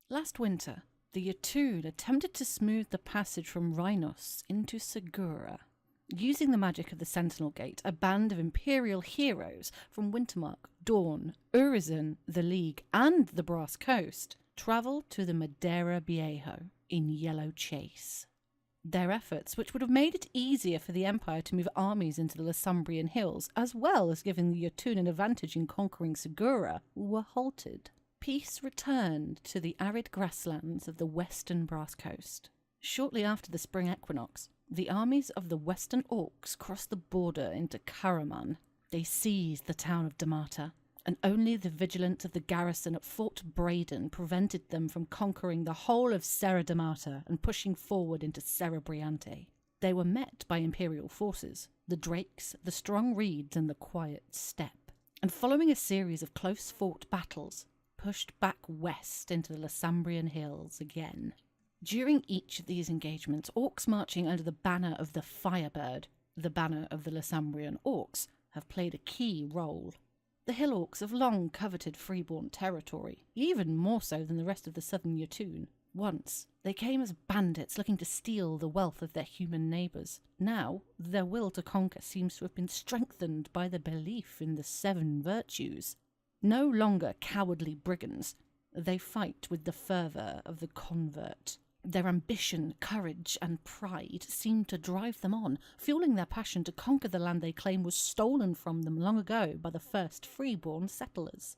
Last winter, the Yatoon attempted to smooth the passage from Rhinos into Segura. Using the magic of the Sentinel Gate, a band of Imperial heroes from Wintermark, Dawn, Urizen, the League, and the Brass Coast travelled to the Madeira Viejo in Yellow Chase. Their efforts, which would have made it easier for the Empire to move armies into the Lasumbrian hills, as well as giving the Yatoon an advantage in conquering Segura, were halted. Peace returned to the arid grasslands of the western Brass Coast. Shortly after the spring equinox, the armies of the Western Orcs crossed the border into Karaman. They seized the town of Damata, and only the vigilance of the garrison at Fort Braden prevented them from conquering the whole of Serra Damata and pushing forward into Serra Briante. They were met by Imperial forces, the Drakes, the Strong Reeds, and the Quiet Steppe, and following a series of close-fought battles, pushed back west into the Lasumbrian hills again. During each of these engagements, orcs marching under the banner of the Firebird, the banner of the Lasumbrian orcs, have played a key role. The Hill Orcs have long coveted freeborn territory, even more so than the rest of the southern Yatoon. Once, they came as bandits looking to steal the wealth of their human neighbours. Now, their will to conquer seems to have been strengthened by the belief in the 7 virtues. No longer cowardly brigands, they fight with the fervour of the convert. Their ambition, courage, and pride seem to drive them on, fueling their passion to conquer the land they claim was stolen from them long ago by the first freeborn settlers.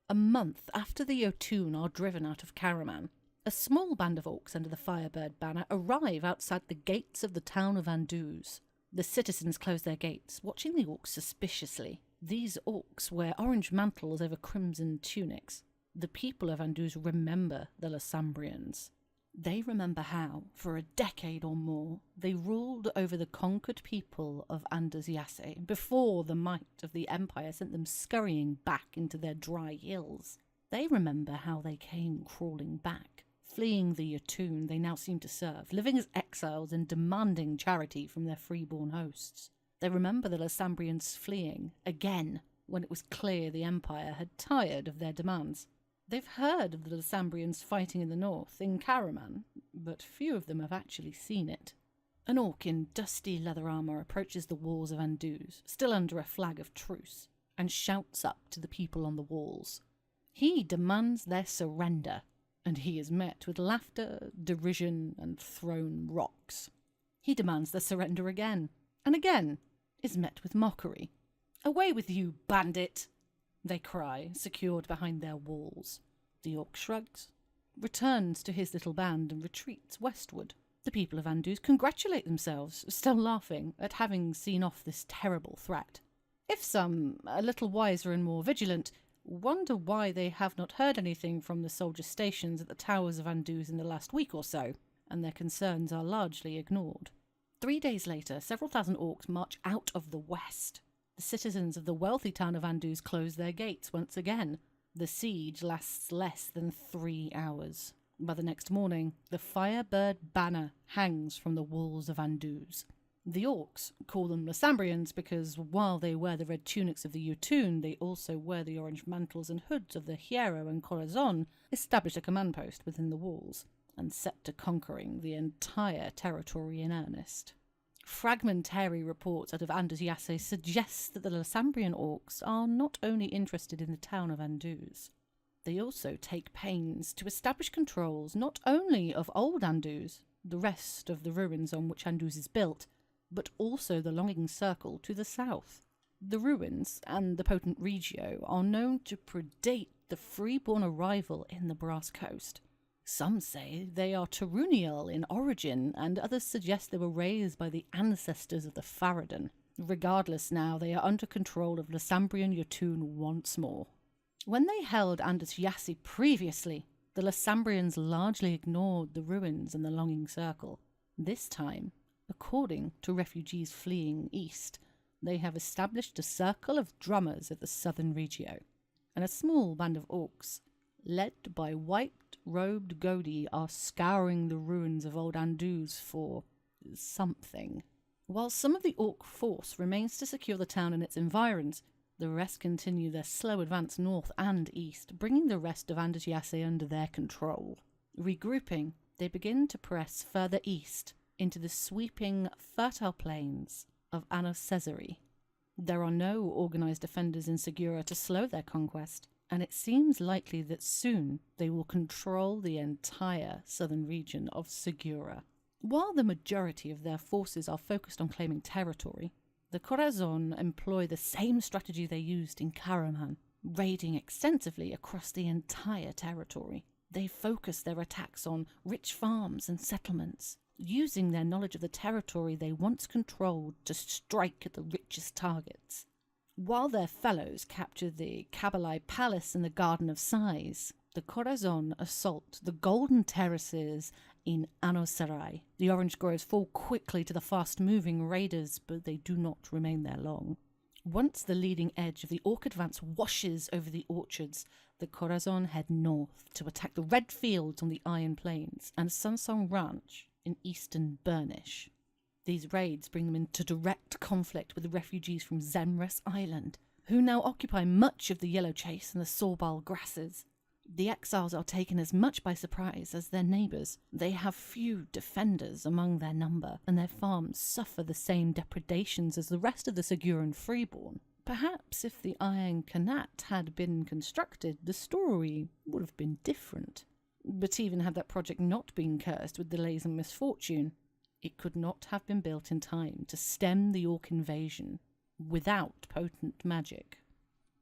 A month after the Yatoon are driven out of Karaman, a small band of orcs under the Firebird banner arrive outside the gates of the town of Anduz. The citizens close their gates, watching the orcs suspiciously. These orcs wear orange mantles over crimson tunics. The people of Anduz remember the Lasumbrians. They remember how, for a decade or more, they ruled over the conquered people of Anduz Yasse before the might of the Empire sent them scurrying back into their dry hills. They remember how they came crawling back, fleeing the Yatoon they now seem to serve, living as exiles and demanding charity from their freeborn hosts. They remember the Lasumbrians fleeing, again, when it was clear the Empire had tired of their demands. They've heard of the Lasumbrians fighting in the north, in Karaman, but few of them have actually seen it. An orc in dusty leather armour approaches the walls of Anduz, still under a flag of truce, and shouts up to the people on the walls. He demands their surrender, and he is met with laughter, derision, and thrown rocks. He demands their surrender again, and again is met with mockery. "Away with you, bandit!" they cry, secured behind their walls. The orc shrugs, returns to his little band, and retreats westward. The people of Anduz congratulate themselves, still laughing, at having seen off this terrible threat. If some, a little wiser and more vigilant, wonder why they have not heard anything from the soldier stations at the towers of Anduz in the last week or so, and their concerns are largely ignored. 3 days later, several thousand orcs march out of the west. The citizens of the wealthy town of Anduz close their gates once again. The siege lasts less than 3 hours. By the next morning, the Firebird banner hangs from the walls of Anduz. The orcs call them Lasumbrians because while they wear the red tunics of the Yatoon, they also wear the orange mantles and hoods of the Hierro and Corazon, establish a command post within the walls, and set to conquering the entire territory in earnest. Fragmentary reports out of Anduz Yasse suggest that the Lasumbrian orcs are not only interested in the town of Anduz. They also take pains to establish controls not only of old Anduz, the rest of the ruins on which Anduz is built, but also the Longing Circle to the south. The ruins and the potent Regio are known to predate the freeborn arrival in the Brass Coast. Some say they are Turunial in origin, and others suggest they were raised by the ancestors of the Farad'n. Regardless now, they are under control of Lasumbrian Yatoon once more. When they held Anduz Yasse previously, the Lasumbrians largely ignored the ruins and the Longing Circle. This time, according to refugees fleeing east, they have established a circle of drummers at the southern Regio, and a small band of orcs, led by white-robed Godi, are scouring the ruins of old Anduz for something. While some of the orc force remains to secure the town and its environs, the rest continue their slow advance north and east, bringing the rest of Anduz Yasse under their control. Regrouping, they begin to press further east into the sweeping, fertile plains of Anna Reid. There are no organised defenders in Segura to slow their conquest, and it seems likely that soon they will control the entire southern region of Segura. While the majority of their forces are focused on claiming territory, the Corazon employ the same strategy they used in Karaman, raiding extensively across the entire territory. They focus their attacks on rich farms and settlements, using their knowledge of the territory they once controlled to strike at the richest targets. While their fellows capture the Kabbalah Palace and the Garden of Sighs, the Corazon assault the golden terraces in Anosarai. The orange groves fall quickly to the fast-moving raiders, but they do not remain there long. Once the leading edge of the Orc advance washes over the orchards, the Corazon head north to attack the red fields on the Iron Plains and Sunsong Ranch in eastern Burnish. These raids bring them into direct conflict with the refugees from Zemrus Island, who now occupy much of the Yellow Chase and the Sorbal grasses. The exiles are taken as much by surprise as their neighbours. They have few defenders among their number, and their farms suffer the same depredations as the rest of the Seguran freeborn. Perhaps if the Iron Kanat had been constructed, the story would have been different. But even had that project not been cursed with delays and misfortune, it could not have been built in time to stem the Orc invasion without potent magic.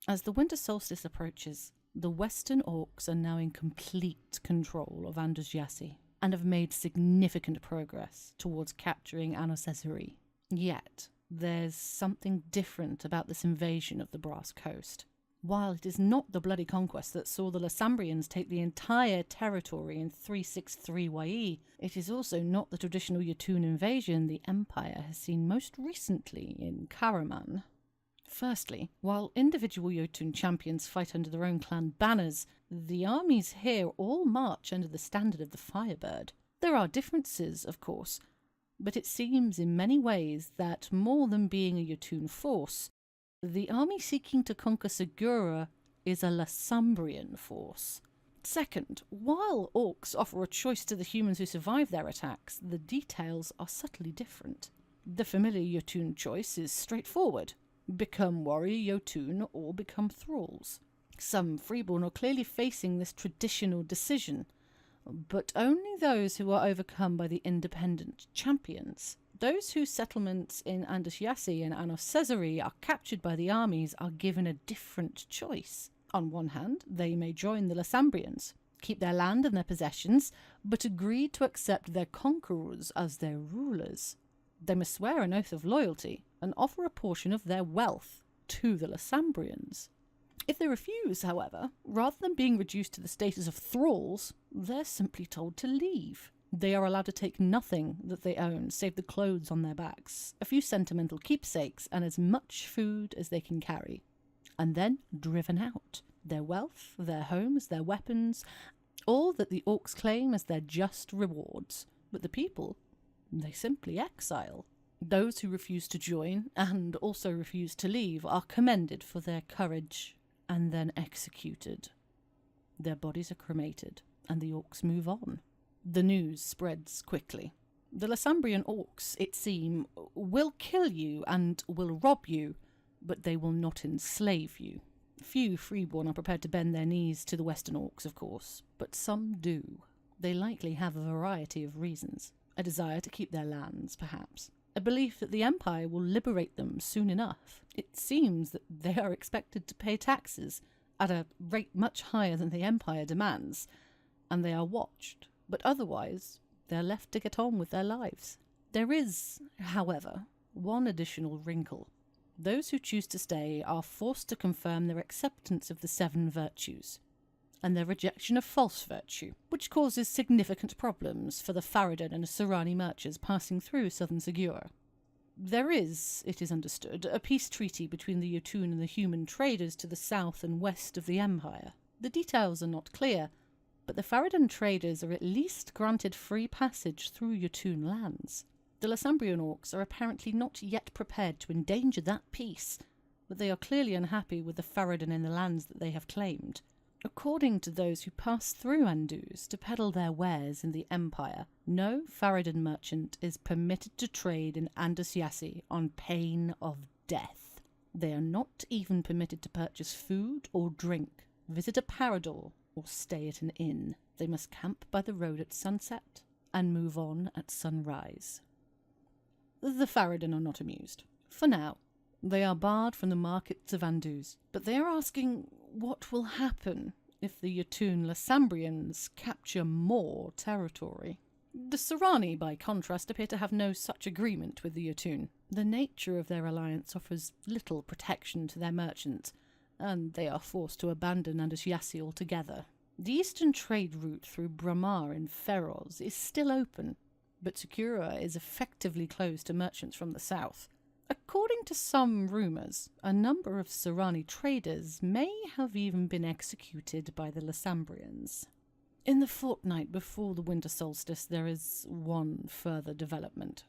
As the winter solstice approaches, the Western Orcs are now in complete control of Andusjassi and have made significant progress towards capturing Anna Reid. Yet, there's something different about this invasion of the Brass Coast. While it is not the bloody conquest that saw the Lassambrians take the entire territory in 363 YE, it is also not the traditional Yotun invasion the Empire has seen most recently in Karaman. Firstly, while individual Jotun champions fight under their own clan banners, the armies here all march under the standard of the Firebird. There are differences, of course, but it seems in many ways that more than being a Jotun force, the army seeking to conquer Segura is a Lassambrian force. Second, while Orcs offer a choice to the humans who survive their attacks, the details are subtly different. The familiar Jotun choice is straightforward. Become warrior Jotun or become thralls. Some freeborn are clearly facing this traditional decision, but only those who are overcome by the independent champions. Those whose settlements in Andusjassi and Anna Reid are captured by the armies are given a different choice. On one hand, they may join the Lassambrians, keep their land and their possessions, but agree to accept their conquerors as their rulers. They must swear an oath of loyalty and offer a portion of their wealth to the Lassambrians. If they refuse, however, rather than being reduced to the status of thralls, they're simply told to leave. They are allowed to take nothing that they own, save the clothes on their backs, a few sentimental keepsakes, and as much food as they can carry, and then driven out. Their wealth, their homes, their weapons, all that the Orcs claim as their just rewards. But the people, they simply exile. Those who refuse to join, and also refuse to leave, are commended for their courage and then executed. Their bodies are cremated, and the Orcs move on. The news spreads quickly. The Lassambrian Orcs, it seems, will kill you and will rob you, but they will not enslave you. Few freeborn are prepared to bend their knees to the Western Orcs, of course, but some do. They likely have a variety of reasons. A desire to keep their lands, perhaps. A belief that the Empire will liberate them soon enough. It seems that they are expected to pay taxes at a rate much higher than the Empire demands, and they are watched. But otherwise, they're left to get on with their lives. There is, however, one additional wrinkle. Those who choose to stay are forced to confirm their acceptance of the 7 virtues, and their rejection of false virtue, which causes significant problems for the Faradin and Sorani merchants passing through southern Segura. There is, it is understood, a peace treaty between the Jotun and the human traders to the south and west of the Empire. The details are not clear, but the Faradin traders are at least granted free passage through Jotun lands. The Lassambrian Orcs are apparently not yet prepared to endanger that peace, but they are clearly unhappy with the Faradin in the lands that they have claimed. According to those who pass through Anduz to peddle their wares in the Empire, no Faradin merchant is permitted to trade in Andus Yassi on pain of death. They are not even permitted to purchase food or drink, visit a parador, or stay at an inn. They must camp by the road at sunset and move on at sunrise. The Faradin are not amused. For now, they are barred from the markets of Anduz, but they are asking what will happen if the Yatun Lassambrians capture more territory. The Serrani, by contrast, appear to have no such agreement with the Yatun. The nature of their alliance offers little protection to their merchants, and they are forced to abandon Andus Yassi altogether. The eastern trade route through Bramar in Feroz is still open, but Segura is effectively closed to merchants from the south. According to some rumours, a number of Serrani traders may have even been executed by the Lassambrians. In the fortnight before the winter solstice, there is one further development.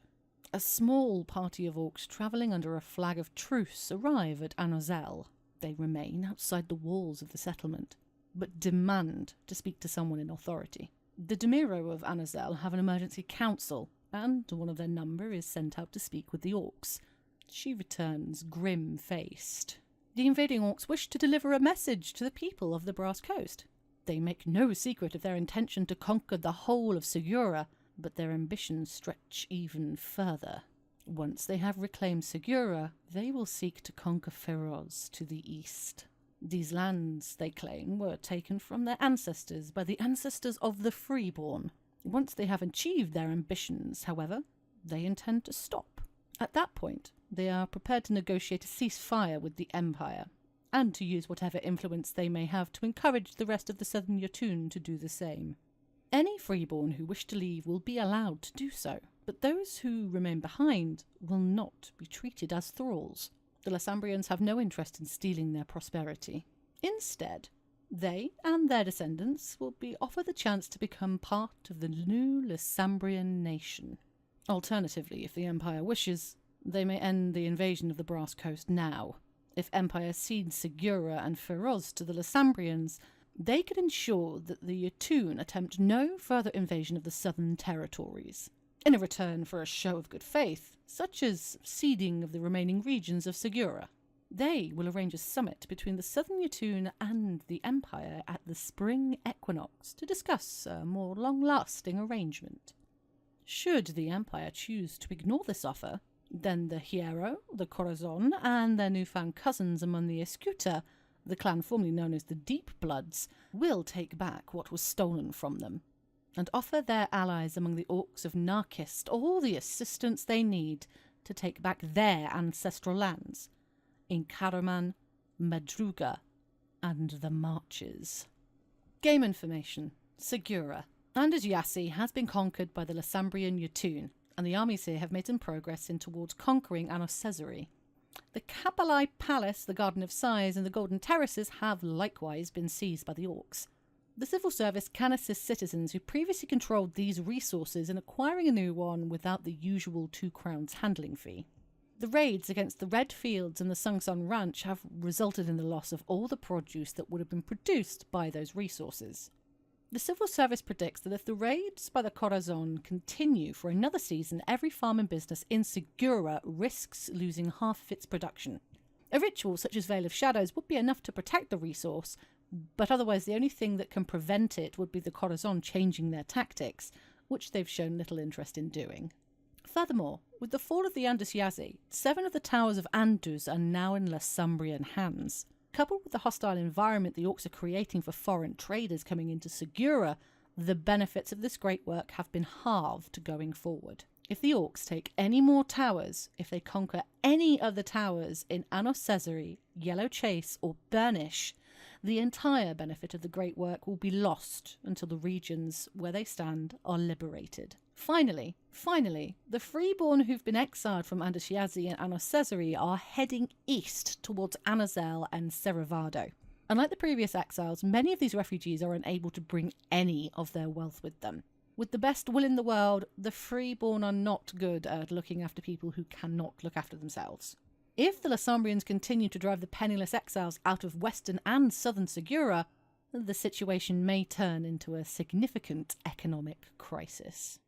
A small party of orcs travelling under a flag of truce arrive at Anozel. They remain outside the walls of the settlement, but demand to speak to someone in authority. The Demiro of Anozel have an emergency council, and one of their number is sent out to speak with the orcs. She returns grim-faced. The invading orcs wish to deliver a message to the people of the Brass Coast. They make no secret of their intention to conquer the whole of Segura, but their ambitions stretch even further. Once they have reclaimed Segura, they will seek to conquer Feroz to the east. These lands, they claim, were taken from their ancestors by the ancestors of the Freeborn. Once they have achieved their ambitions, however, they intend to stop. At that point, they are prepared to negotiate a ceasefire with the Empire, and to use whatever influence they may have to encourage the rest of the Southern Yatun to do the same. Any Freeborn who wish to leave will be allowed to do so, but those who remain behind will not be treated as thralls. The Lassambrians have no interest in stealing their prosperity. Instead, they and their descendants will be offered the chance to become part of the new Lassambrian nation. Alternatively, if the Empire wishes, they may end the invasion of the Brass Coast now. If Empire cedes Segura and Feroz to the Lassambrians, they could ensure that the Yatun attempt no further invasion of the southern territories. In a return for a show of good faith, such as ceding of the remaining regions of Segura, they will arrange a summit between the southern Yatun and the Empire at the spring equinox to discuss a more long-lasting arrangement. Should the Empire choose to ignore this offer, then the Hierro, the Corazon, and their newfound cousins among the Escuta, the clan formerly known as the Deep Bloods, will take back what was stolen from them, and offer their allies among the Orcs of Narkist all the assistance they need to take back their ancestral lands in Karaman, Madruga, and the Marches. Game information. Segura. Andus Yassi has been conquered by the Lassambrian Yatun, and the armies here have made some progress in towards conquering Anos-Cesare. The Kabalai Palace, the Garden of Sighs, and the Golden Terraces have likewise been seized by the orcs. The civil service can assist citizens who previously controlled these resources in acquiring a new one without the usual 2 crowns handling fee. The raids against the Red Fields and the Sungsong Ranch have resulted in the loss of all the produce that would have been produced by those resources. The civil service predicts that if the raids by the Corazon continue for another season, every farm and business in Segura risks losing half of its production. A ritual such as Veil of Shadows would be enough to protect the resource, but otherwise the only thing that can prevent it would be the Corazon changing their tactics, which they've shown little interest in doing. Furthermore, with the fall of the Andus Yassi, 7 of the towers of Anduz are now in Lassambrian hands. Coupled with the hostile environment the orcs are creating for foreign traders coming into Segura, the benefits of this great work have been halved going forward. If the orcs take any more towers, if they conquer any of the towers in Anos-Cesare, Yellow Chase, or Burnish, the entire benefit of the great work will be lost until the regions where they stand are liberated. Finally, the freeborn who've been exiled from Andus Yassi and Anos-Cesare are heading east towards Anazel and Cerevado. Unlike the previous exiles, many of these refugees are unable to bring any of their wealth with them. With the best will in the world, the freeborn are not good at looking after people who cannot look after themselves. If the Lassambrians continue to drive the penniless exiles out of western and southern Segura, the situation may turn into a significant economic crisis.